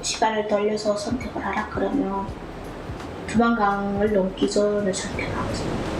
시간을 돌려서 선택을 하라 그러면 두만강을 넘기 전을 선택하겠습니다.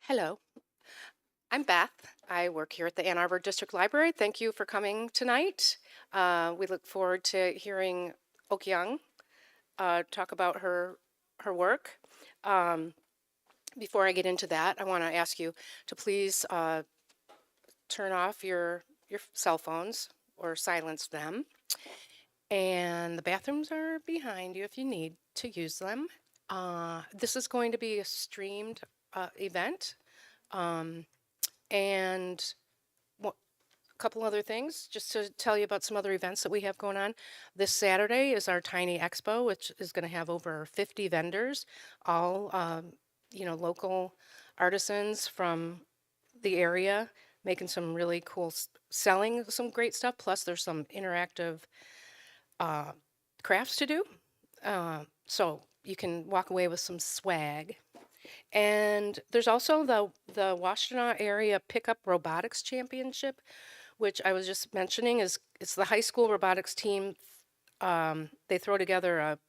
Hello, I'm Beth. I work here at the Ann Arbor District Library. Thank you for coming tonight. We look forward to hearing Okyoung talk about her work. Um, Before I get into that, I want to ask you to please turn off your cell phones or silence them. And the bathrooms are behind you if you need to use them. This is going to be a streamed event. Um, and a couple other things, just to tell you about some other events that we have going on. This Saturday is our Tiny Expo, which is going to have over 50 vendors, all local artisans from the area, making some really cool, selling some great stuff. Plus, there's some interactive uh, crafts to do, so you can walk away with some swag. And there's also the Washtenaw Area Pickup Robotics Championship, which I was just mentioning is it's the high school robotics team. They throw together a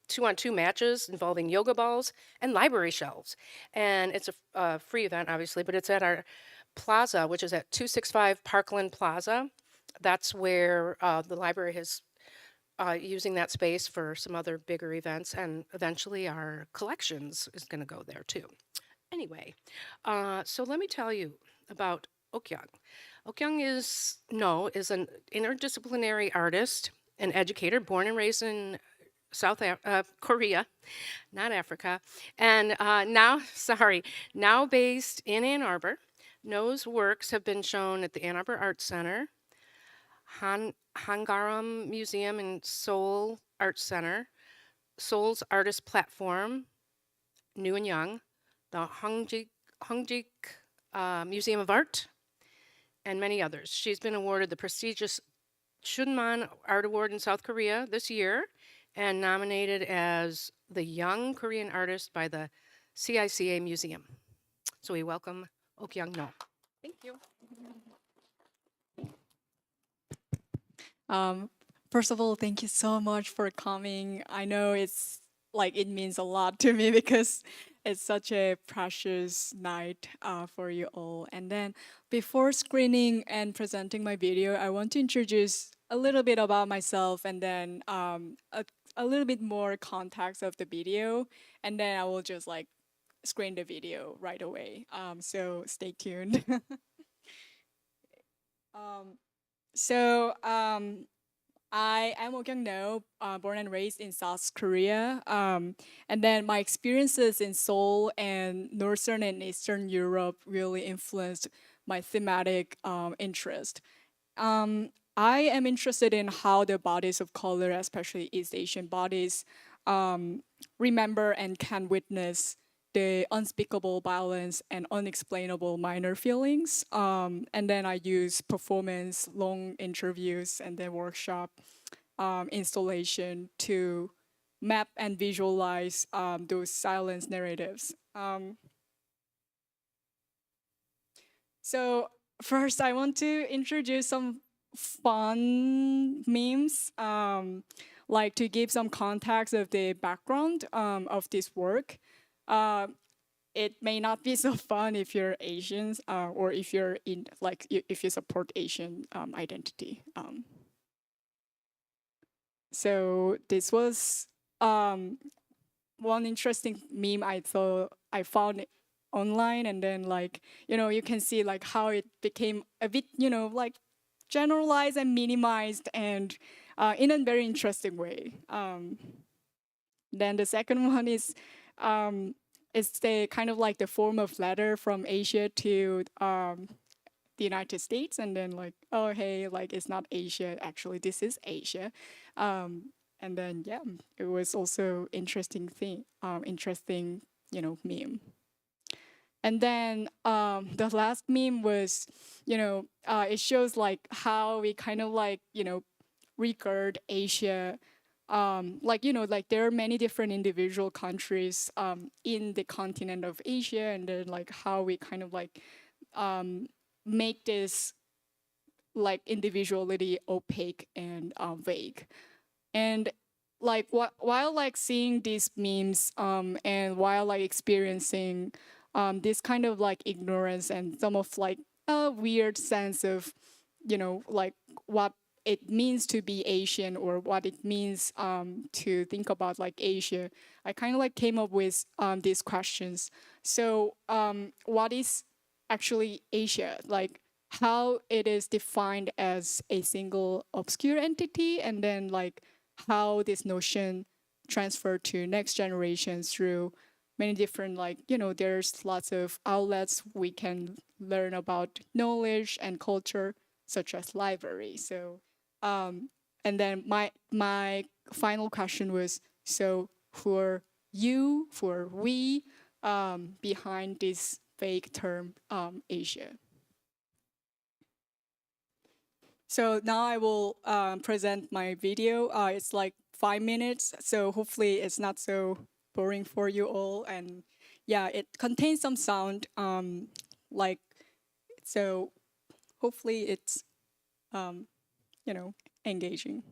2-on-2 matches involving yoga balls and library shelves, and it's a free event, obviously, but it's at our plaza, which is at 265 Parkland Plaza. That's where the library is using that space for some other bigger events, and eventually our collections is going to go there too. Anyway, so let me tell you about Okyoung. Okyoung is an interdisciplinary artist and educator born and raised in Korea, not Africa, and now based in Ann Arbor. No's works have been shown at the Ann Arbor Art Center, Hangaram Museum and Seoul Art Center, Seoul's Artist Platform, New and Young, the Hongjik Museum of Art, and many others. She's been awarded the prestigious Chunman Art Award in South Korea this year and nominated as the Young Korean Artist by the CICA Museum. So we welcome Okyoung Noh. Thank you. First of all, thank you so much for coming. I know it's like it means a lot to me because it's such a precious night for you all. And then before screening and presenting my video, I want to introduce a little bit about myself and then a little bit more context of the video. And then I will just like screen the video right away. So stay tuned. um, so I am Okyoung Noh, born and raised in South Korea. And then my experiences in Seoul and Northern and Eastern Europe really influenced my thematic interest. I am interested in how the bodies of color, especially East Asian bodies, remember and can witness the unspeakable violence and unexplainable minor feelings. And then I use performance, long interviews, and then workshop installation to map and visualize those silence narratives. So first, I want to introduce some fun memes, like to give some context of the background of this work. It may not be so fun if you're Asians or if you're in like if you support Asian identity. So this was one interesting meme I found online, and then like you can see like how it became a bit like generalized and minimized and in a very interesting way. Then the second one is it's the kind of like the form of letter from Asia to the United States, and then like, oh hey, like it's not Asia, actually this is Asia. And then yeah, it was also interesting meme. And then the last meme was, it shows like how we kind of like regard Asia. Like there are many different individual countries in the continent of Asia, and then like how we kind of like make this like individuality opaque and vague. And like while like seeing these memes and while like experiencing this kind of like ignorance and some of like a weird sense of, like what it means to be Asian or what it means to think about like Asia, I kind of like came up with these questions. So what is actually Asia? Like how it is defined as a single obscure entity, and then like how this notion transferred to next generations through many different, like, there's lots of outlets we can learn about knowledge and culture, such as library. So and then my final question was, so for you, for we, behind this vague term Asia. So now I will present my video. It's like 5 minutes, so hopefully it's not so boring for you all. And yeah, it contains some sound, like, so hopefully it's, engaging.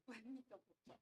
Let me double check.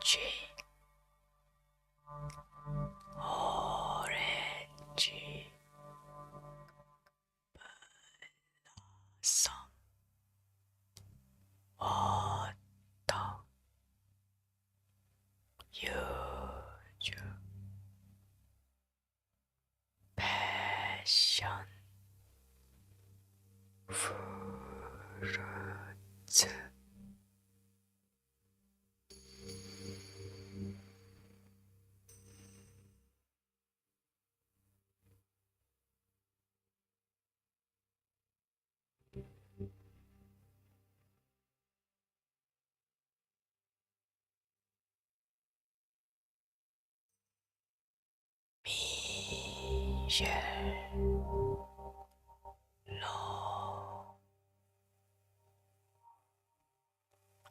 오렌지, 블러썸, 워터, 유주, 패션, fruits. Michelle, Lo,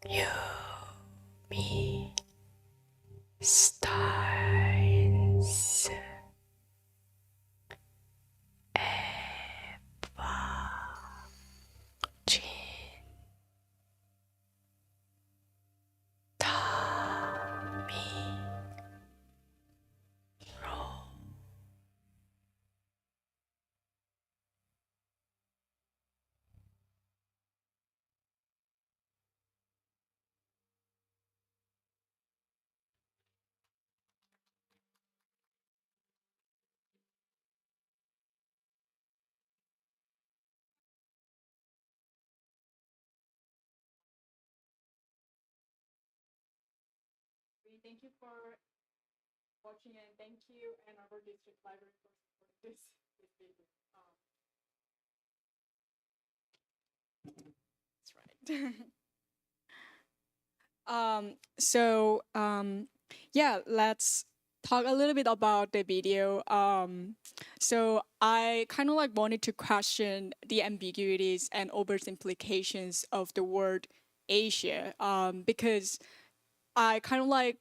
Yumi, Steins, Eva, Jin, Tommy, Ro. Thank you for watching, and thank you Ann Arbor District Library for supporting this video. That's right. Yeah, let's talk a little bit about the video. So I kind of like wanted to question the ambiguities and oversimplifications of the word Asia, because I kind of like,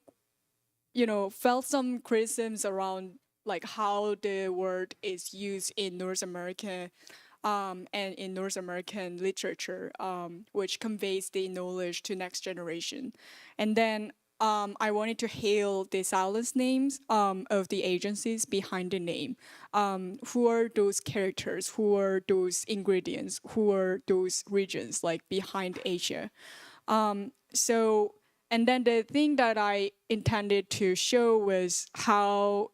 felt some criticisms around like how the word is used in North America, and in North American literature, which conveys the knowledge to next generation. And then I wanted to hail the silence names of the agencies behind the name. Who are those characters? Who are those ingredients? Who are those regions like behind Asia? So, and then the thing that I intended to show was how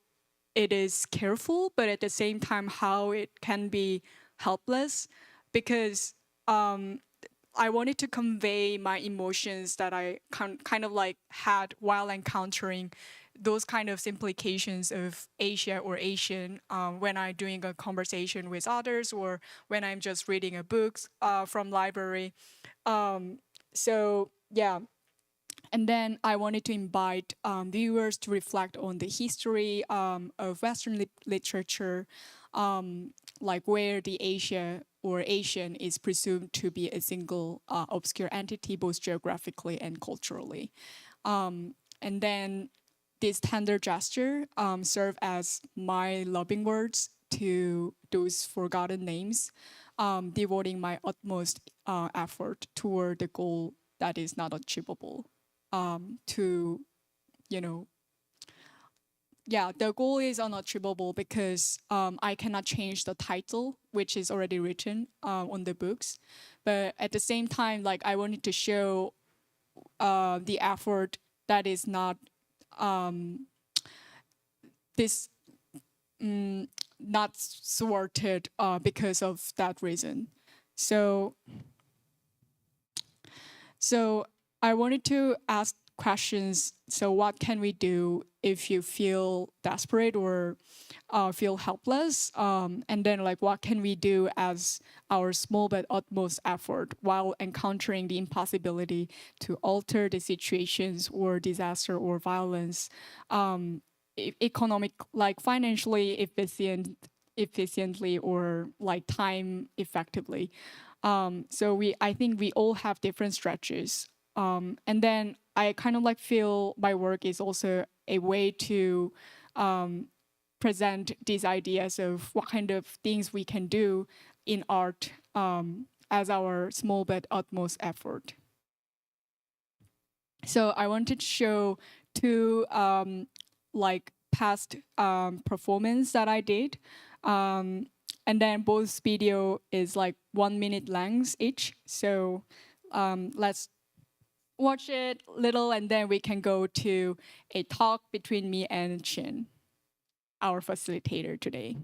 it is careful, but at the same time, how it can be helpless, because I wanted to convey my emotions that I kind of like had while encountering those kind of implications of Asia or Asian, when I'm doing a conversation with others or when I'm just reading a book from library. So yeah. And then I wanted to invite viewers to reflect on the history of Western literature, like where the Asia or Asian is presumed to be a single obscure entity, both geographically and culturally. And then this tender gesture serve as my loving words to those forgotten names, devoting my utmost effort toward the goal that is not achievable. To, the goal is unachievable because I cannot change the title, which is already written on the books. But at the same time, like I wanted to show the effort that is not this not thwarted because of that reason. So I wanted to ask questions. So what can we do if you feel desperate or feel helpless? And then like what can we do as our small but utmost effort while encountering the impossibility to alter the situations or disaster or violence, economic, like financially efficiently or like time effectively. So I think we all have different stretches. And then I kind of like feel my work is also a way to present these ideas of what kind of things we can do in art as our small but utmost effort. So I wanted to show two like past performance that I did. And then both video is like 1 minute length each. So let's watch it little, and then we can go to a talk between me and Chien, our facilitator today.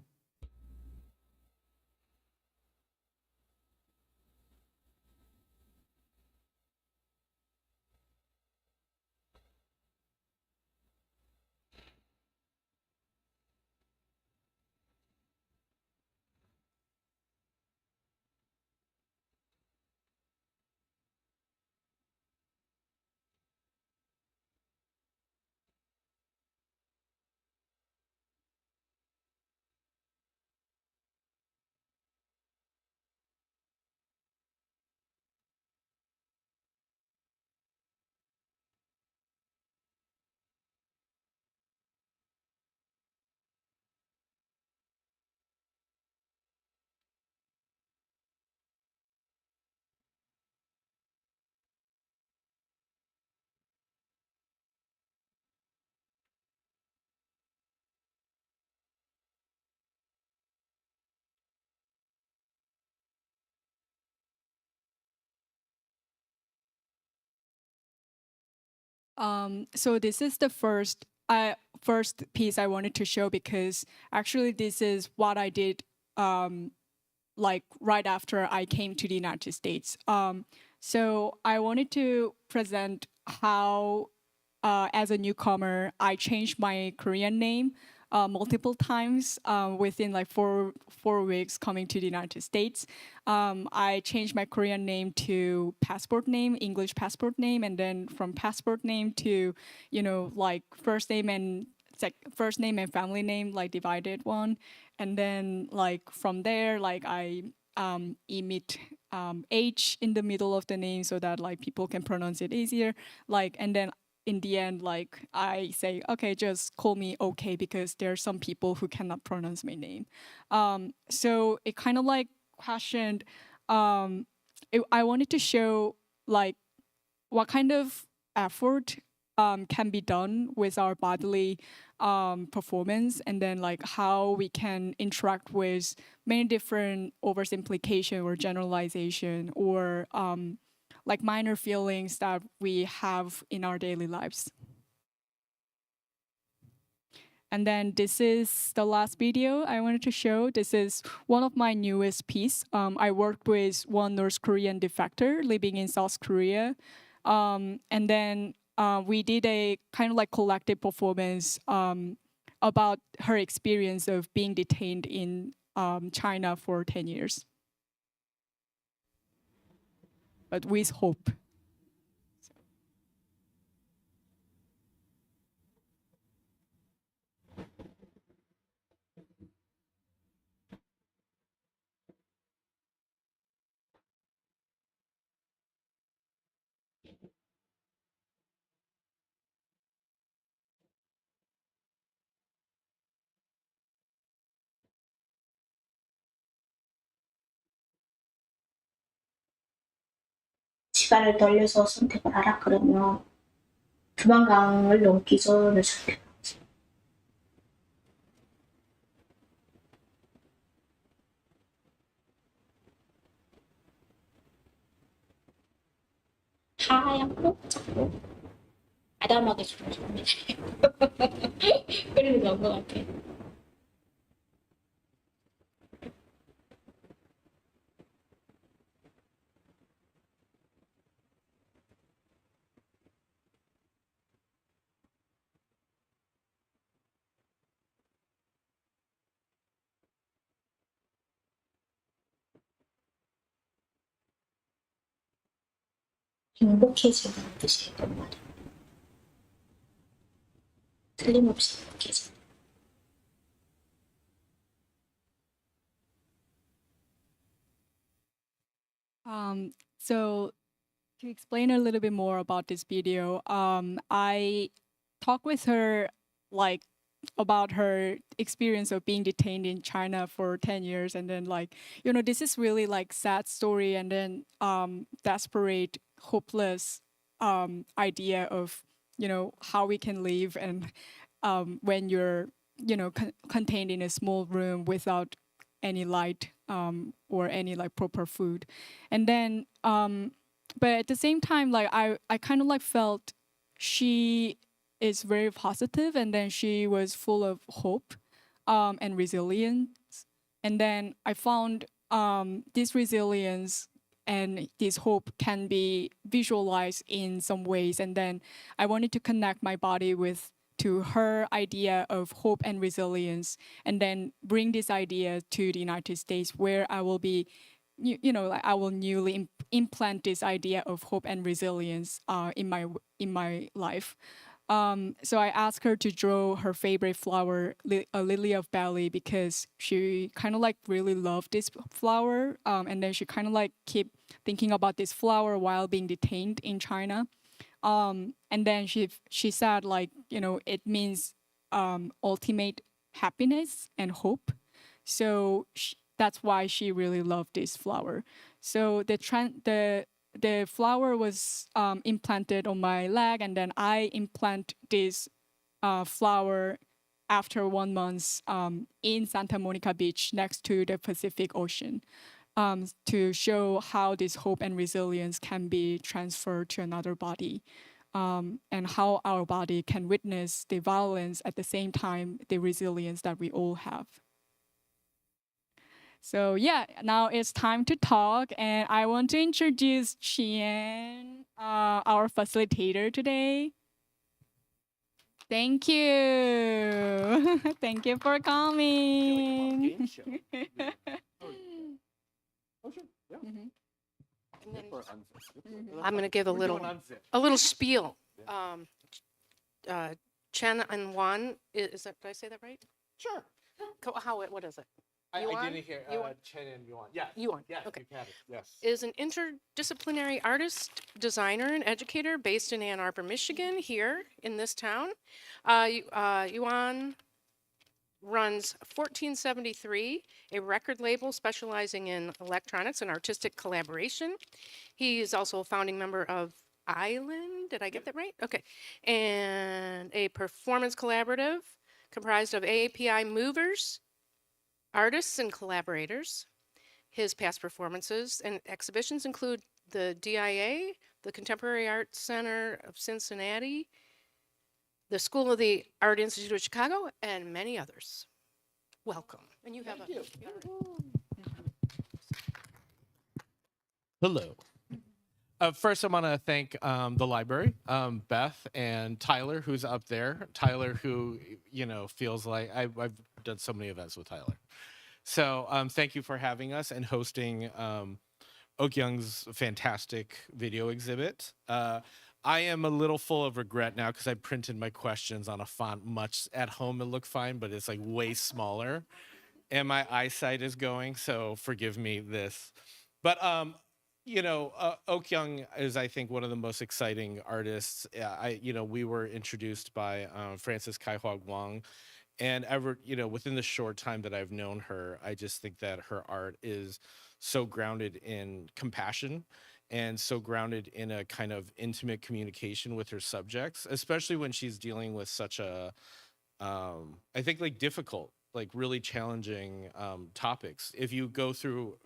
So this is the first piece I wanted to show, because actually this is what I did like right after I came to the United States. So I wanted to present how, as a newcomer, I changed my Korean name multiple times within like four weeks coming to the United States. I changed my Korean name to passport name, English passport name, and then from passport name to, like first name and family name, like divided one. And then like from there, like I emit H in the middle of the name so that like people can pronounce it easier. Like, and then in the end, like I say, okay, just call me okay, because there are some people who cannot pronounce my name. So it kind of like questioned, I wanted to show like what kind of effort can be done with our bodily performance, and then like how we can interact with many different oversimplification or generalization, or like minor feelings that we have in our daily lives. And then this is the last video I wanted to show. This is one of my newest piece. I worked with one North Korean defector living in South Korea. And then we did a kind of like collective performance about her experience of being detained in China for 10 years. But with hope. 시간을 돌려서 선택을 하라 그러면 두만강을 넘기 전을 선택하지. 하얗고 작고 아담하게 주는 그림이 나온 것 같아. 행복해지는 뜻이 있단 말이야. 틀림없이 행복해지는. So to explain a little bit more about this video, I talked with her like about her experience of being detained in China for 10 years, and then like, this is really like sad story, and then desperate, hopeless idea of how we can live and when you're, contained in a small room without any light or any like proper food. And then, but at the same time, like I kind of like felt she is very positive, and then she was full of hope and resilience. And then I found this resilience and this hope can be visualized in some ways. And then I wanted to connect my body to her idea of hope and resilience, and then bring this idea to the United States, where I will be, like I will newly implant this idea of hope and resilience in my life. So I asked her to draw her favorite flower, a lily of Bali, because she kind of like really loved this flower. And then she kind of like keep thinking about this flower while being detained in China. And then she said like, it means ultimate happiness and hope. So that's why she really loved this flower. So the flower was implanted on my leg, and then I implant this flower after 1 month in Santa Monica Beach next to the Pacific Ocean, to show how this hope and resilience can be transferred to another body, and how our body can witness the violence at the same time, the resilience that we all have. So yeah, now it's time to talk, and I want to introduce Chien, our facilitator today. Thank you. Thank you for coming. I'm going to give a little spiel. Chien-An Yuan, is that, did I say that right? Sure. What is it? I Yuan? didn't hear Yuan? Chien-An Yuan. Yeah. Yuan, Yes, okay. you had it. Yes. Is an interdisciplinary artist, designer, and educator based in Ann Arbor, Michigan, here in this town. Yuan runs 1473, a record label specializing in electronics and artistic collaboration. He is also a founding member of Island, did I get that right? Okay. And a performance collaborative comprised of AAPI movers, artists, and collaborators. His past performances and exhibitions include the DIA, the Contemporary Art Center of Cincinnati, the School of the Art Institute of Chicago, and many others. Welcome. And you have Hello. First, I want to thank the library, Beth and Tyler, who's up there. Tyler, who, feels like I've done so many events with Tyler. So thank you for having us and hosting Okyoung's fantastic video exhibit. I am a little full of regret now because I printed my questions on a font much at home. It looked fine, but it's like way smaller. And my eyesight is going, so forgive me this. But, Okyoung is, I think, one of the most exciting artists. We were introduced by Frances Kai-Hua Wang. And within the short time that I've known her, I just think that her art is so grounded in compassion and so grounded in a kind of intimate communication with her subjects, especially when she's dealing with such a, I think, like difficult, like really challenging topics. If you go through,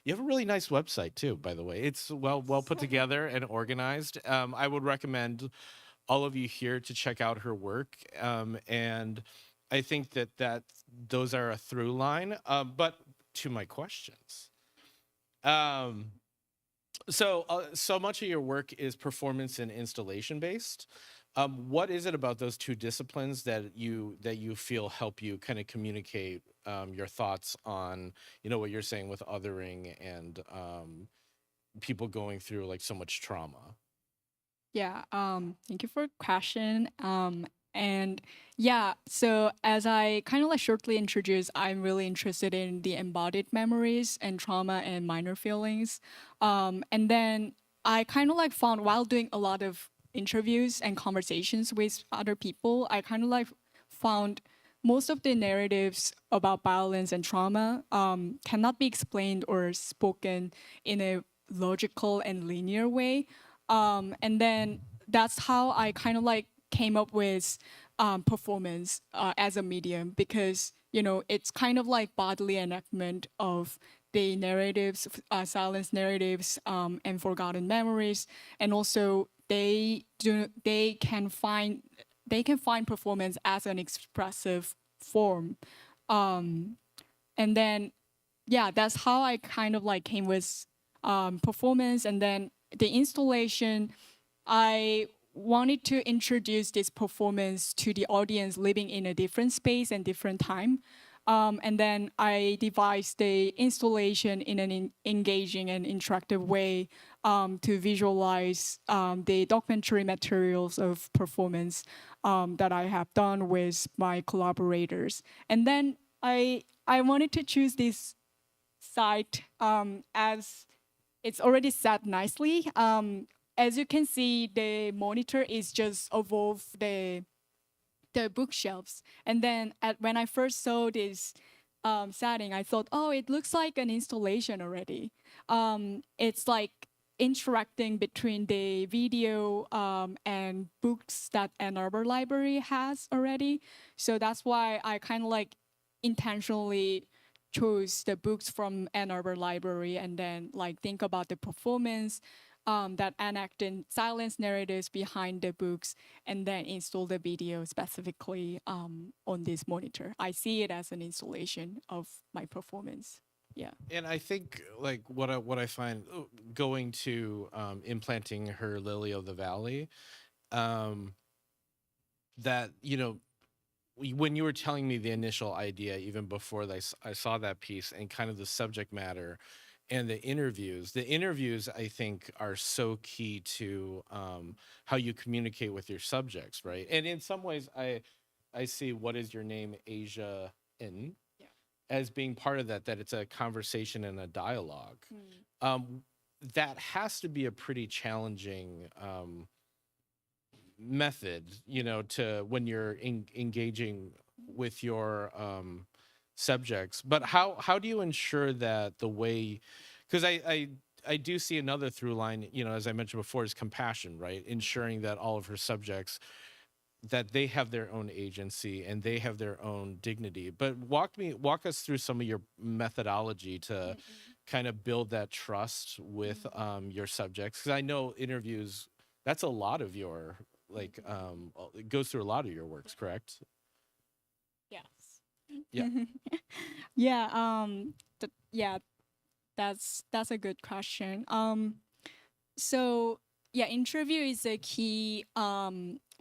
you have a really nice website too, by the way. It's well put together and organized. I would recommend all of you here to check out her work. And I think that those are a through line. But to my questions. So much of your work is performance and installation based. What is it about those two disciplines that you feel help you kind of communicate your thoughts on, what you're saying with othering and people going through like so much trauma? Yeah, thank you for the question. And yeah, so as I kind of like shortly introduced, I'm really interested in the embodied memories and trauma and minor feelings. And then I kind of like found while doing a lot of interviews and conversations with other people, I kind of like found most of the narratives about violence and trauma cannot be explained or spoken in a logical and linear way. And then that's how I kind of like came up with performance as a medium because, you know, it's kind of like bodily enactment of the narratives, silence narratives, and forgotten memories, and also they can find performance as an expressive form, and then yeah, that's how I kind of like came with performance, and then the installation. I wanted to introduce this performance to the audience living in a different space and different time. And then I devised the installation in an engaging and interactive way to visualize the documentary materials of performance that I have done with my collaborators. And then I wanted to choose this site as it's already set nicely. As you can see, the monitor is just above the bookshelves. And then when I first saw this setting, I thought, oh, it looks like an installation already. It's like interacting between the video and books that Ann Arbor Library has already. So that's why I kind of like intentionally chose the books from Ann Arbor Library and then like think about the performance that enacted silence narratives behind the books and then install the video specifically on this monitor. I see it as an installation of my performance. Yeah. And I think like what I find going to implanting her Lily of the Valley, that, you know, when you were telling me the initial idea, even before I saw that piece and kind of the subject matter and the interviews I think are so key to how you communicate with your subjects, right? And in some ways I see What Is Your Name, Asia in as being part of that it's a conversation and a dialogue. That has to be a pretty challenging method, you know, to when you're engaging with your subjects. But how do you ensure that the way, because I do see another through line, you know, as I mentioned before, is compassion, right? Ensuring that all of her subjects, that they have their own agency and they have their own dignity. But walk us through some of your methodology to kind of build that trust with your subjects, because I know interviews, that's a lot of your like it goes through a lot of your works, correct? Yes. Yeah. Yeah. That's a good question. So yeah, interview is a key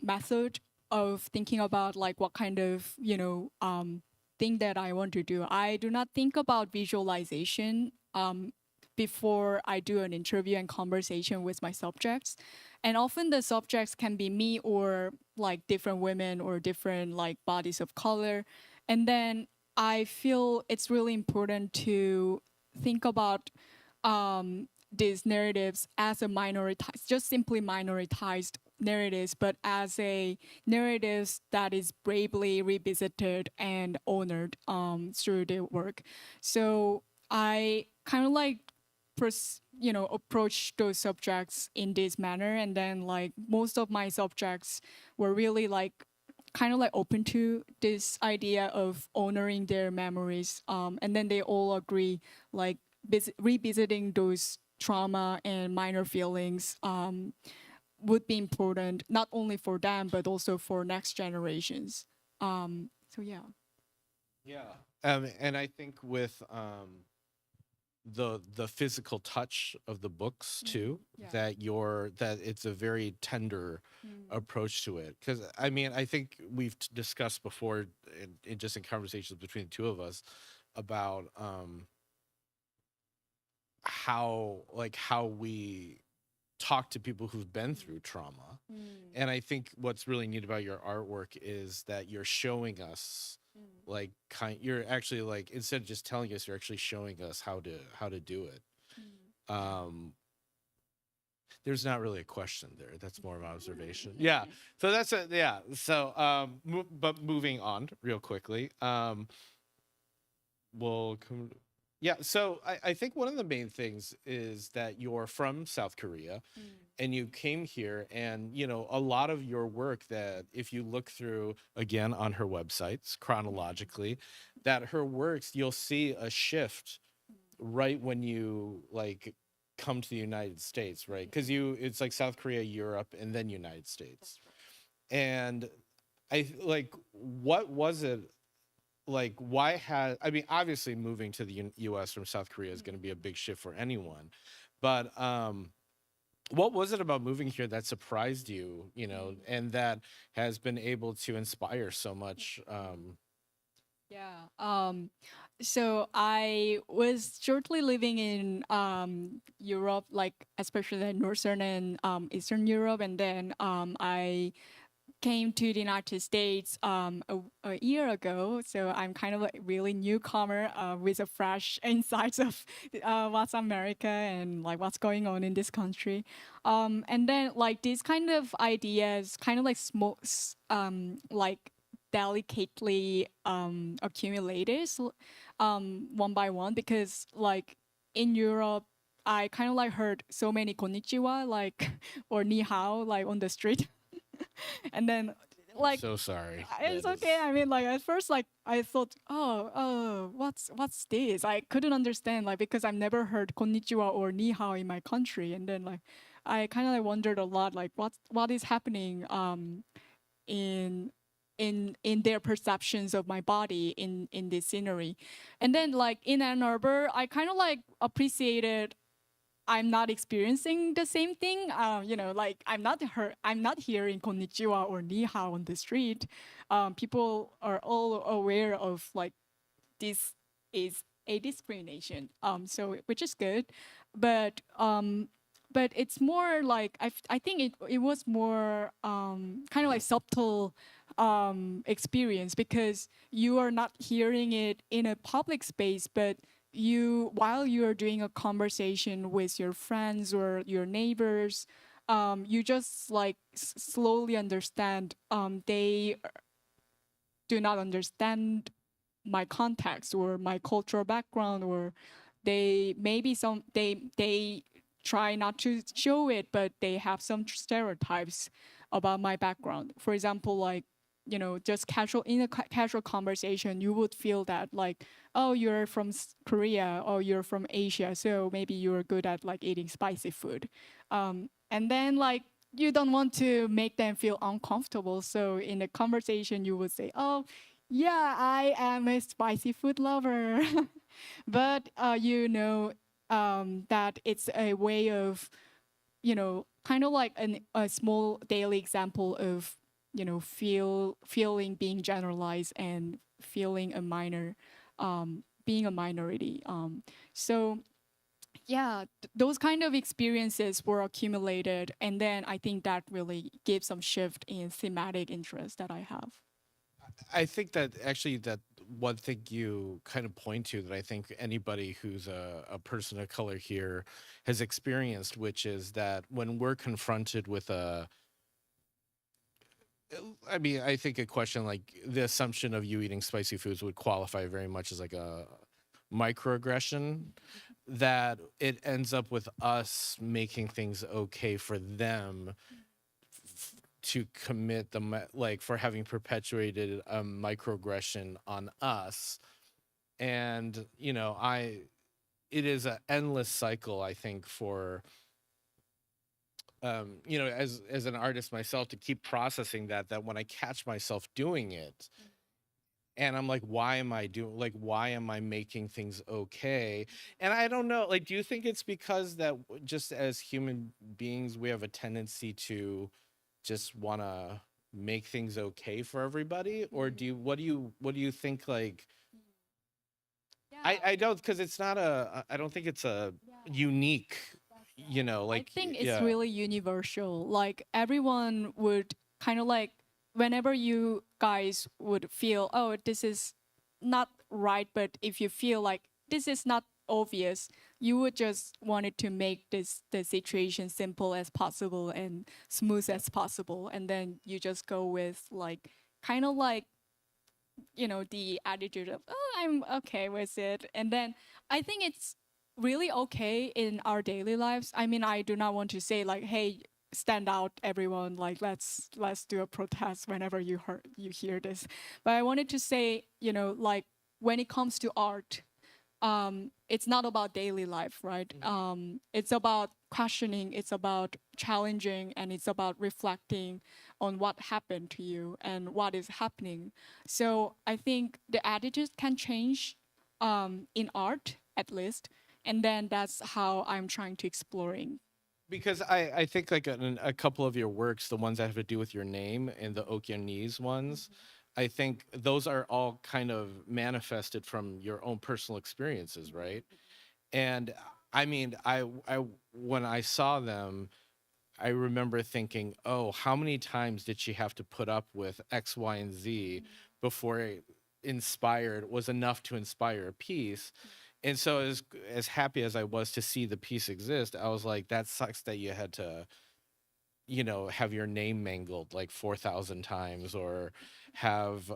method of thinking about like what kind of, you know, thing that I want to do. I do not think about visualization before I do an interview and conversation with my subjects. And often the subjects can be me or like different women or different like bodies of color. And then I feel it's really important to think about these narratives as a minoritized, just simply minoritized narratives, but as a narratives that is bravely revisited and honored through the work. So I kind of like approach those subjects in this manner, and then like most of my subjects were really like kind of like open to this idea of honoring their memories, and then they all agree like revisiting those trauma and minor feelings would be important not only for them but also for next generations. So yeah. And I think with the physical touch of the books too, that it's a very tender approach to it. Because I mean, I think we've discussed before in just in conversations between the two of us about how we talk to people who've been through trauma. And I think what's really neat about your artwork is that you're showing us like you're actually like, instead of just telling us, you're actually showing us how to do it. There's not really a question there. That's more of an observation. Yeah. So that's So, but moving on real quickly, we'll come. Yeah, so I think one of the main things is that you're from South Korea and you came here, and a lot of your work, that if you look through again on her websites chronologically, that her works, you'll see a shift right when you like come to the United States, right? Because it's like South Korea, Europe, and then United States. And what was it like? Why had I mean, obviously moving to the U.S. from South Korea is going to be a big shift for anyone, but what was it about moving here that surprised you, and that has been able to inspire so much? Yeah. So I was shortly living in Europe, like especially Northern and Eastern Europe, and then I came to the United States a year ago. So I'm kind of like really newcomer with a fresh insights of what's America and like what's going on in this country. And then like these kind of ideas, kind of like small, like delicately accumulated one by one, because like in Europe, I kind of like heard so many konnichiwa like or ni hao like on the street. And then like So sorry. it's That okay. is- I mean, like at first, like I thought, oh, what's this? I couldn't understand, like because I've never heard konnichiwa or ni hao in my country, and then like I kind of like wondered a lot, like what is happening in in their perceptions of my body in this scenery, and then like in Ann Arbor, I kind of like appreciated I'm not experiencing the same thing. Like I'm not hearing konnichiwa or ni hao on the street. People are all aware of like this is a discrimination. So which is good, but it's more like I think it was more kind of like subtle experience, because you are not hearing it in a public space, but while you are doing a conversation with your friends or your neighbors, you just like slowly understand they do not understand my context or my cultural background, or they maybe they try not to show it, but they have some stereotypes about my background. For example, like just casual conversation, you would feel that like, oh, you're from Korea or you're from Asia, so maybe you're good at like eating spicy food, and then like you don't want to make them feel uncomfortable, so in the conversation you would say, oh yeah, I am a spicy food lover. But that it's a way of kind of like a small daily example of feeling being generalized and feeling a minor, being a minority. So yeah, those kind of experiences were accumulated, and then I think that really gave some shift in thematic interest that I have. I think that actually that one thing you kind of point to that I think anybody who's a person of color here has experienced, which is that when we're confronted with I mean, I think a question like the assumption of you eating spicy foods would qualify very much as like a microaggression, that it ends up with us making things okay for them to commit like for having perpetuated a microaggression on us. And it is an endless cycle, I think, for as an artist myself, to keep processing that when I catch myself doing it, and I'm like, why am I making things okay? And I don't know, like, do you think it's because that just as human beings we have a tendency to just want to make things okay for everybody, or what do you think, like? I don't, because it's not I don't think it's a unique, like, I think it's yeah. really universal. Like everyone would kind of like, whenever you guys would feel, oh, this is not right, but if you feel like this is not obvious, you would just wanted to make the situation simple as possible and smooth as possible, and then you just go with like kind of like the attitude of, oh, I'm okay with it. And then I think it's really okay in our daily lives. I mean, I do not want to say like, hey, stand out, everyone, like let's do a protest whenever you hear this. But I wanted to say, like when it comes to art, it's not about daily life, right? It's about questioning, it's about challenging, and it's about reflecting on what happened to you and what is happening. So I think the attitude can change in art, at least. And then that's how I'm trying to exploring. Because I think like in a couple of your works, the ones that have to do with your name and the Okyanese ones, I think those are all kind of manifested from your own personal experiences, right? And I mean, I when I saw them, I remember thinking, oh, how many times did she have to put up with X, Y, and Z before it inspired was enough to inspire a piece? And so as happy as I was to see the piece exist, I was like, that sucks that you had to, have your name mangled like 4,000 times, or have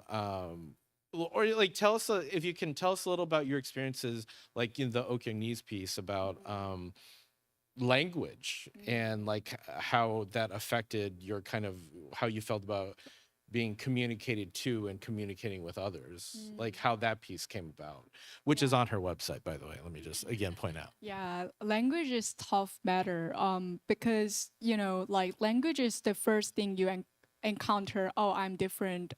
or like tell us if you can tell us a little about your experiences, like in the Okyanese piece about language, and like how that affected your kind of how you felt about being communicated to and communicating with others, like how that piece came about, which is Yeah. on her website, by the way. Let me just again point out. Yeah, language is tough matter. Because like language is the first thing you encounter. Oh, I'm different.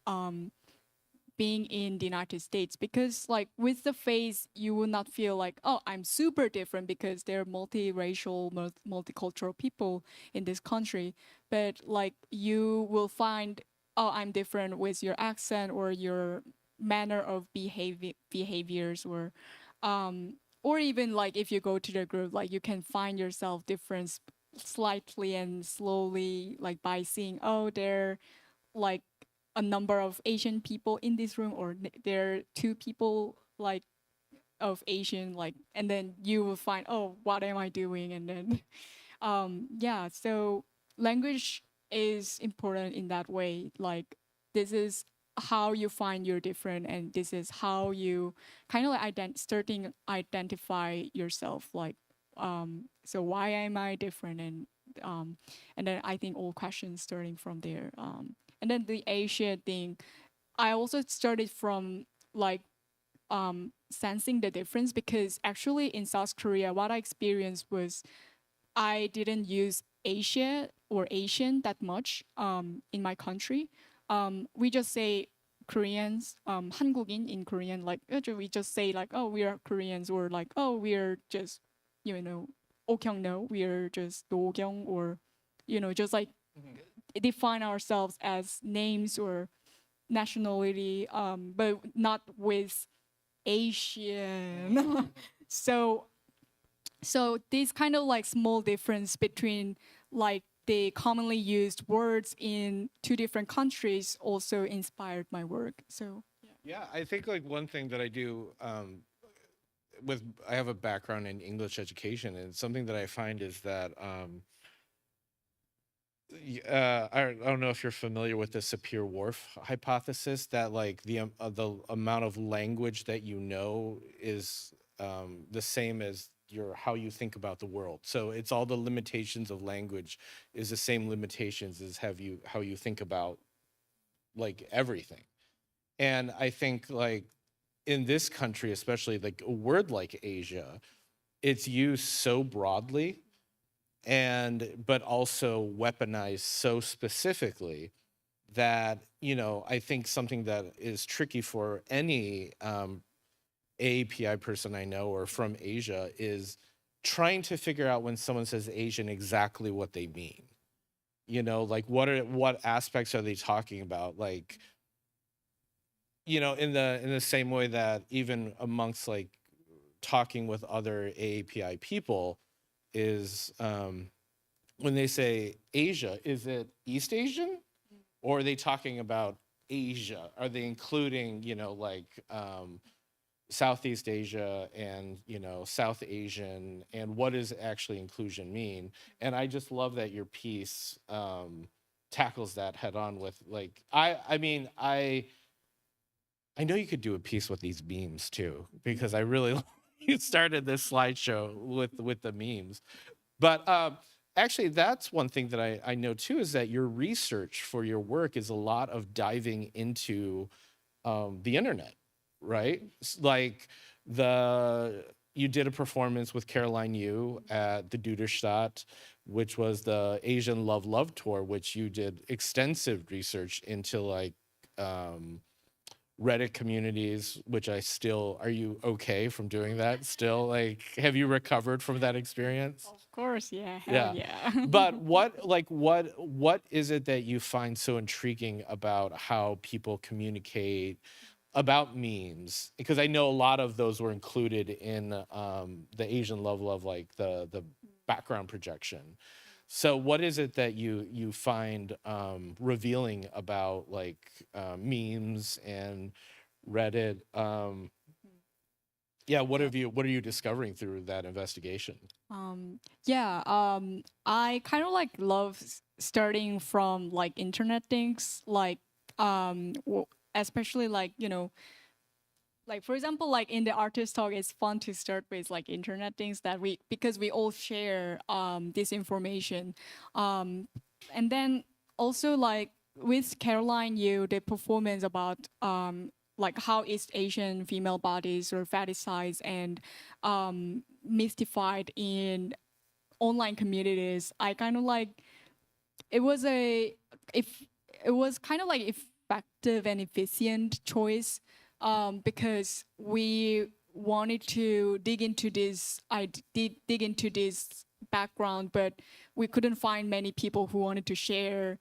Being in the United States, because like with the face, you will not feel like, oh, I'm super different because they're multiracial, multicultural people in this country. But like you will find, oh, I'm different with your accent or your manner of behaviors, or even like if you go to the group, like you can find yourself different slightly and slowly, like by seeing, oh, they're like a number of Asian people in this room, or there are two people like of Asian, like, and then you will find, oh, what am I doing? And then, yeah, so language is important in that way. Like, this is how you find you're different, and this is how you kind of like starting identify yourself. Like, so why am I different? And then I think all questions starting from there. And then the Asia thing, I also started from like sensing the difference, because actually in South Korea, what I experienced was I didn't use Asia or Asian that much in my country. We just say Koreans, 한국인 in Korean, like we just say like, oh, we are Koreans, or like, oh, we are just, Okyoung Noh, we are just Dogyong, or, just like define ourselves as names or nationality, but not with Asian. so so this kind of like small difference between like the commonly used words in two different countries also inspired my work. So Yeah, I think like one thing that I do with I have a background in English education, and something that I find is that I don't know if you're familiar with the Sapir-Whorf hypothesis, that like the amount of language that you know is the same as your how you think about the world. So it's all the limitations of language is the same limitations as how you think about like everything. And I think like in this country, especially like a word like Asia, it's used so broadly, and but also weaponized so specifically that I think something that is tricky for any AAPI person I know or from Asia is trying to figure out when someone says Asian exactly what they mean. Like what aspects are they talking about? Like, in the same way that even amongst like talking with other AAPI people is when they say Asia, is it East Asian, or are they talking about Asia? Are they including, like Southeast Asia and, South Asian, and what does actually inclusion mean? And I just love that your piece tackles that head on with like, I mean, I I know you could do a piece with these memes too, because I really you started this slideshow with the memes. But actually, that's one thing that I know too, is that your research for your work is a lot of diving into the internet, right? Like you did a performance with Caroline Yu at the Duderstadt, which was the Asian Love Tour, which you did extensive research into, like Reddit communities, which are you okay from doing that still? Like, have you recovered from that experience? Of course, yeah, Yeah. hell yeah. But what is it that you find so intriguing about how people communicate about memes? Because I know a lot of those were included in the Asian Love, like the background projection. So what is it that you find revealing about, like, memes and Reddit? Yeah, what are you discovering through that investigation? Yeah, I kind of like love starting from like internet things, like especially like, you know, like for example, like in the artist talk, it's fun to start with like internet things that because we all share this information, and then also like with Caroline Yu, the performance about like how East Asian female bodies are fetishized and mystified in online communities. I kind of like it was a if it was kind of like effective and efficient choice, because we wanted to dig into this. I did dig into this background, but we couldn't find many people who wanted to share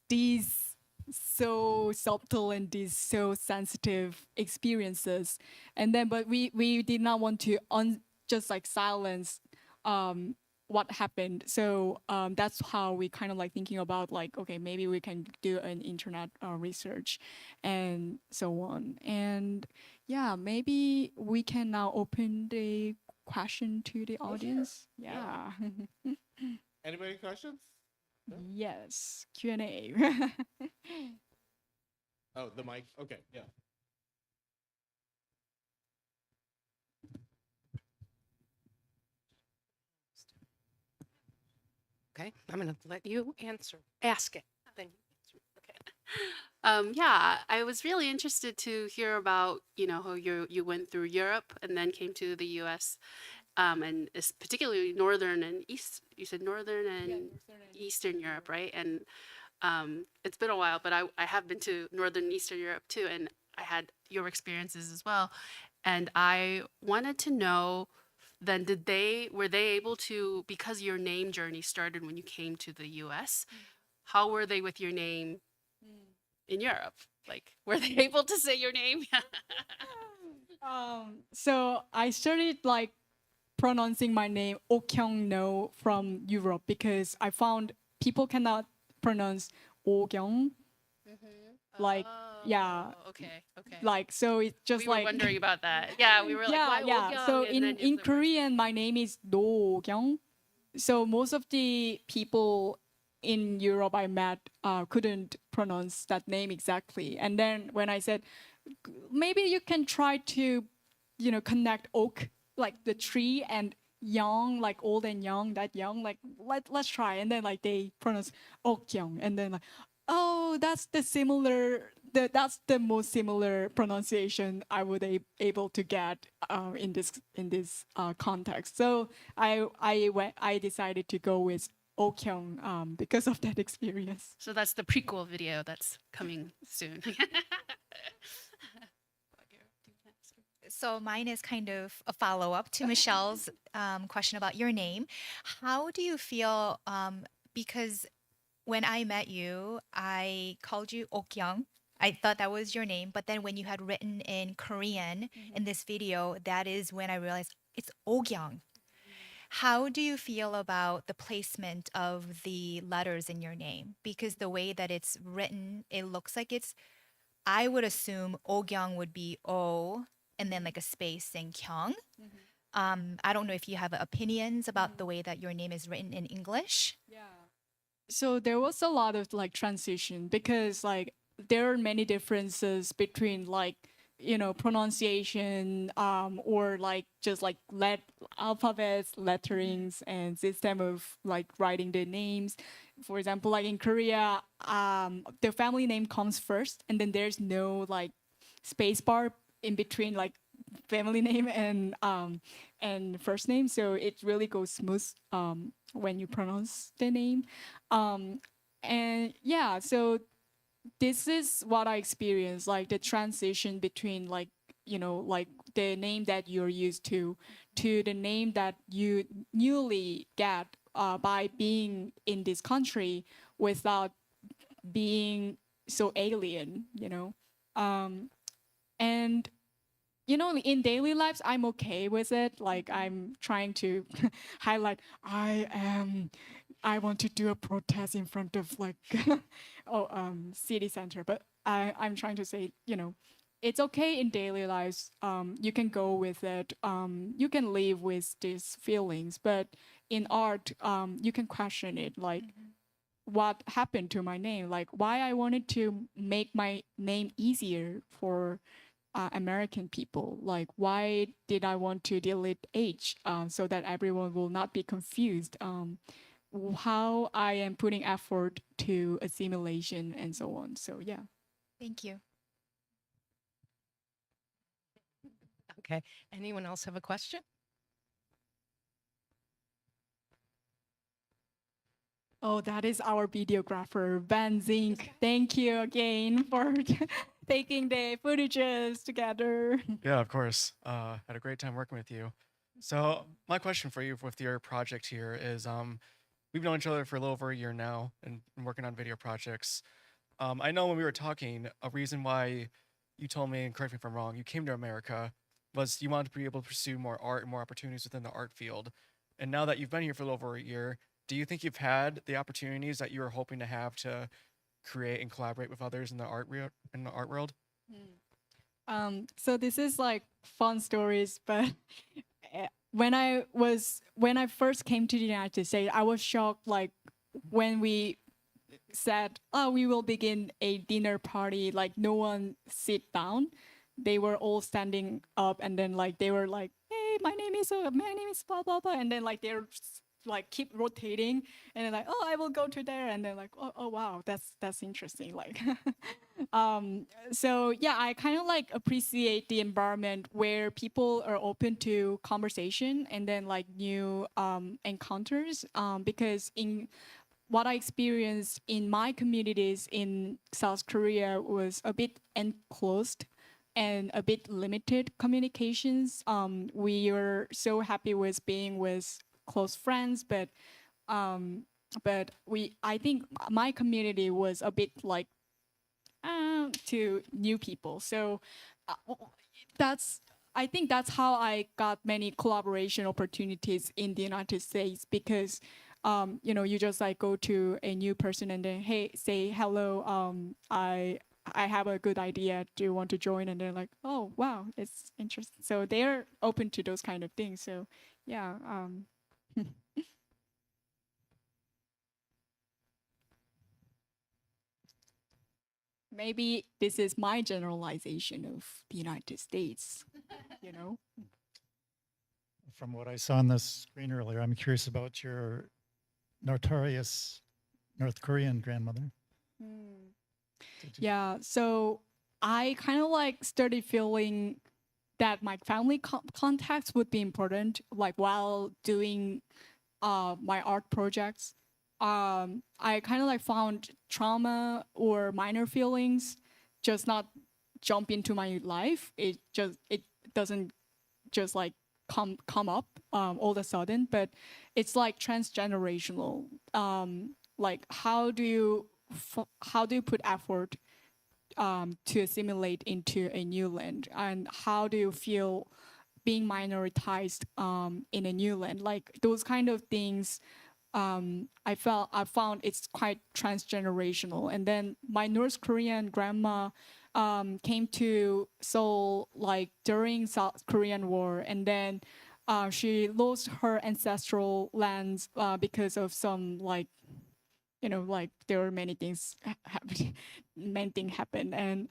these so subtle and these so sensitive experiences. And then, but we did not want to just like silence what happened. So that's how we kind of like thinking about like, okay, maybe we can do an internet research and so on. And yeah, maybe we can now open the question to the audience. Yeah. Anybody questions? Yes, Q&A. Oh, the mic. Okay, yeah. Okay, I'm going to let you ask it. Then you answer. Okay. Yeah, I was really interested to hear about, how you went through Europe and then came to the U.S. And it's particularly northern and east. You said northern and Eastern Europe, right? And it's been a while, but I have been to northern and Eastern Europe too, and I had your experiences as well. And I wanted to know, then were they able to, because your name journey started when you came to the U.S., how were they with your name in Europe? Like, were they able to say your name? So I started like pronouncing my name Okyoung Noh from Europe because I found people cannot pronounce Okyoung. Like, yeah. Oh, okay. Like, so it's just We were like wondering about that. Yeah, we were like, why yeah. Okyoung? So And then in it's- Korean, my name is Do Kyung. So most of the people in Europe I met couldn't pronounce that name exactly. And then when I said, maybe you can try to, connect oak, like the tree, and young, like old and young, that young, like let's try. And then like they pronounce Okyoung, and then like, oh, that's that's the most similar pronunciation I would able to get in this context. So I decided to go with Okyoung because of that experience. So that's the prequel video that's coming soon. So mine is kind of a follow-up to Michelle's question about your name. How do you feel? Because when I met you, I called you Okyoung. I thought that was your name, but then when you had written in Korean in this video, that is when I realized it's Okyoung. How do you feel about the placement of the letters in your name? Because the way that it's written, it looks like I would assume Okyoung would be O and then like a space and Kyung. I don't know if you have opinions about the way that your name is written in English. Yeah. So there was a lot of like transition because like there are many differences between like pronunciation, or like just like alphabets, letterings, and system of like writing the names. For example, like in Korea, the family name comes first, and then there's no like space bar in between like family name and first name, so it really goes smooth when you pronounce the name. And yeah, so this is what I experienced, like the transition between like like the name that you're used to the name that you newly get by being in this country without being so alien, and in daily lives, I'm okay with it. Like I'm trying to highlight, I want to do a protest in front of like, city center. But I'm trying to say, it's okay in daily lives. You can go with it. You can live with these feelings. But in art, you can question it. Like, what happened to my name? Like, why I wanted to make my name easier for American people. Like, why did I want to delete H so that everyone will not be confused? How I am putting effort to assimilation and so on. So yeah. Thank you. Okay. Anyone else have a question? Oh, that is our videographer, Ben Zink. Thank you again for taking the footages together. Yeah, of course. Had a great time working with you. So my question for you with your project here is, we've known each other for a little over a year now and working on video projects. I know when we were talking, a reason why you told me, and correct me if I'm wrong, you came to America was you wanted to be able to pursue more art and more opportunities within the art field. And now that you've been here for a little over a year, do you think you've had the opportunities that you were hoping to have to create and collaborate with others in the art world? So this is like fun stories, but when I first came to the United States, I was shocked. Like when we said, "Oh, we will begin a dinner party," like no one sit down. They were all standing up, and then like they were like, "Hey, my name is blah blah blah," and then like they're like keep rotating, and then like, "Oh, I will go to there," and then like, "Oh wow, that's interesting." Like, so yeah, I kind of like appreciate the environment where people are open to conversation and then like new encounters, because in what I experienced in my communities in South Korea was a bit enclosed and a bit limited communications. We were so happy with being with close friends, but I think my community was a bit like to new people. So I think that's how I got many collaboration opportunities in the United States, because you just like go to a new person and then, hey, say hello. I have a good idea. Do you want to join? And they're like, oh wow, it's interesting. So they're open to those kind of things. So yeah. Maybe this is my generalization of the United States, From what I saw on the screen earlier, I'm curious about your notorious North Korean grandmother. Yeah, so I kind of like started feeling that my family contacts would be important, like while doing my art projects. I kind of like found trauma or minor feelings just not jump into my life. It doesn't just like come up all of a sudden, but it's like transgenerational. Like how do you put effort to assimilate into a new land, and how do you feel being minoritized in a new land? Like those kind of things. I found it's quite transgenerational. And then my North Korean grandma came to Seoul like during South Korean War, and then she lost her ancestral lands because of some like like there were many things happened, and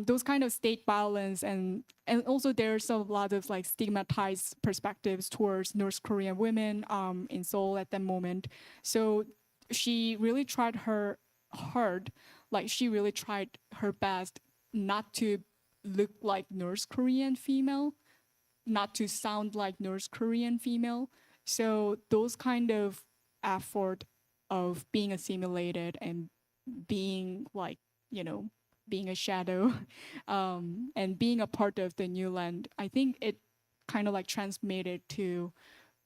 those kind of state violence and also there's a lot of like stigmatized perspectives towards North Korean women in Seoul at that moment. So she really tried her hard, like she really tried her best not to look like North Korean female, not to sound like North Korean female. So those kind of effort of being assimilated and being like, you know, being a shadow and being a part of the new land, I think it kind of like transmitted to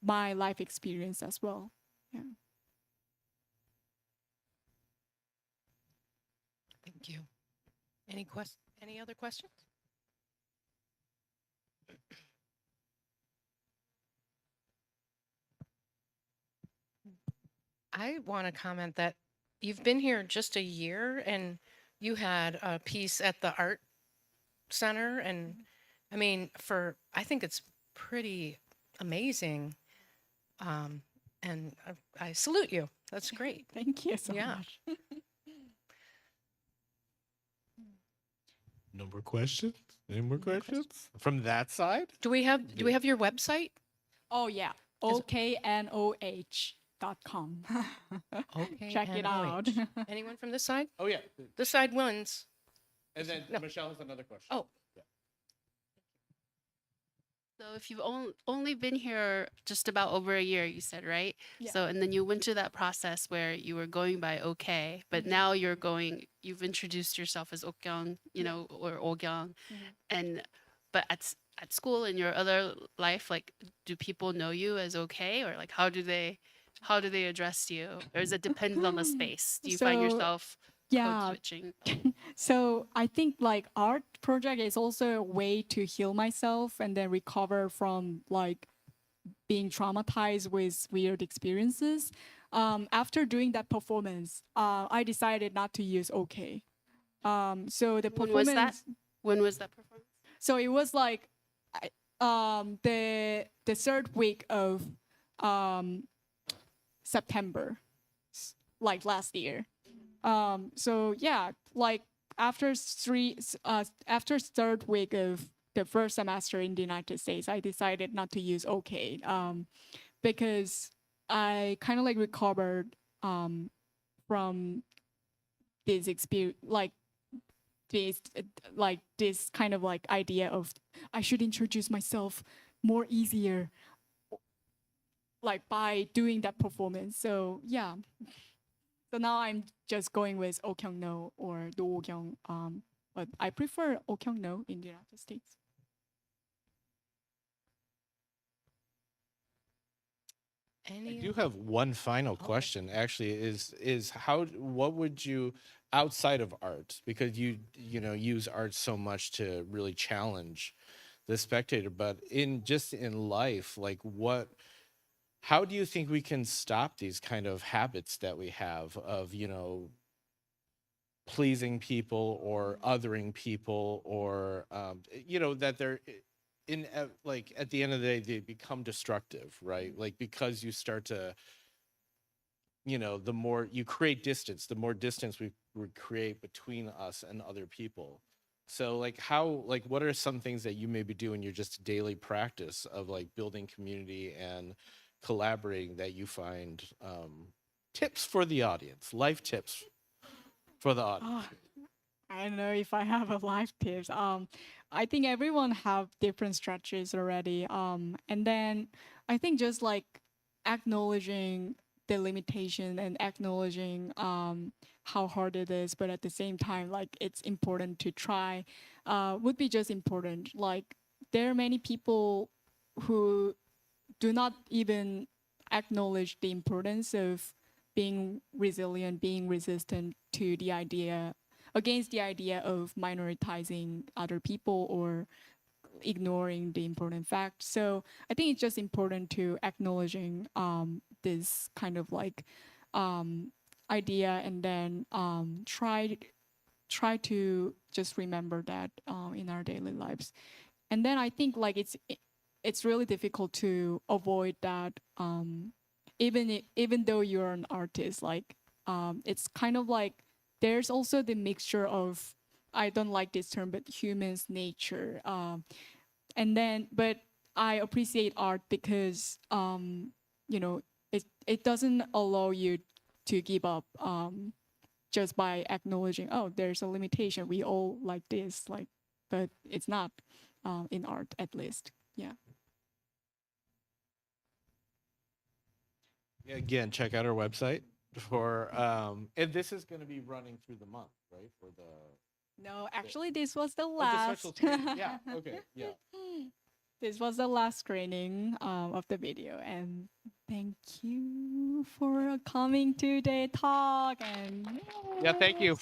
my life experience as well. Yeah. Thank you. Any other questions? I want to comment that you've been here just a year and you had a piece at the Art Center. And I mean, I think it's pretty amazing. And I salute you. That's great. Thank you so Yeah. much. No more questions? Any more questions from that side? Do we have your website? Oh yeah, oknoh.com. Okay. Check it out. Anyone from this side? Oh yeah. This side wins. And then No. Michelle has another question. Oh. So if you've only been here just about over a year, you said, right? Yeah. So, and then you went through that process where you were going by okay, but now you've introduced yourself as Okyoung, you know, or Okyoung. But at school in your other life, like, do people know you as okay? Or like, how do they address you? Or is it depends on the space? Do you find So, yourself yeah. code switching? So I think like art project is also a way to heal myself and then recover from like being traumatized with weird experiences. After doing that performance, I decided not to use okay. So the When performance. was that? When was that performance? So it was like the third week of September, like last year. So yeah, like after third week of the first semester in the United States, I decided not to use okay, because I kind of like recovered from this experience, like this kind of like idea of I should introduce myself more easier, like by doing that performance. So yeah. So now I'm just going with Okyoung Noh or Do Okyoung, but I prefer Okyoung Noh in the United States. I do have one final question. Actually, is what would you, outside of art, because you use art so much to really challenge the spectator, but in life, like how do you think we can stop these kind of habits that we have of pleasing people or othering people, or that they're like at the end of the day they become destructive, right? Like because you start to the more you create distance, the more distance we create between us and other people. So like what are some things that you maybe do in your just daily practice of like building community and collaborating that you find tips for the audience, life tips for the audience? I don't know if I have a life tips. I think everyone have different strategies already. And then I think just like acknowledging the limitation and acknowledging how hard it is, but at the same time, like it's important to try, would be just important. Like there are many people who do not even acknowledge the importance of being resilient, being resistant to the idea, against the idea of minoritizing other people or ignoring the important fact. So I think it's just important to acknowledging this kind of like idea, and then try to just remember that in our daily lives. And then I think like it's really difficult to avoid that, even though you're an artist. Like it's kind of like there's also the mixture of I don't like this term, but humans nature. And then, but I appreciate art because you know, it doesn't allow you to give up just by acknowledging, oh, there's a limitation. We all like this, like, but it's not in art, at least. Yeah. Yeah, again, check out our website for and this is going to be running through the month, right? For the No, actually, this was the oh, the last. special screening. Yeah. Okay. Yeah. This was the last screening of the video, and thank you for coming to the talk. And Yeah. Thank you.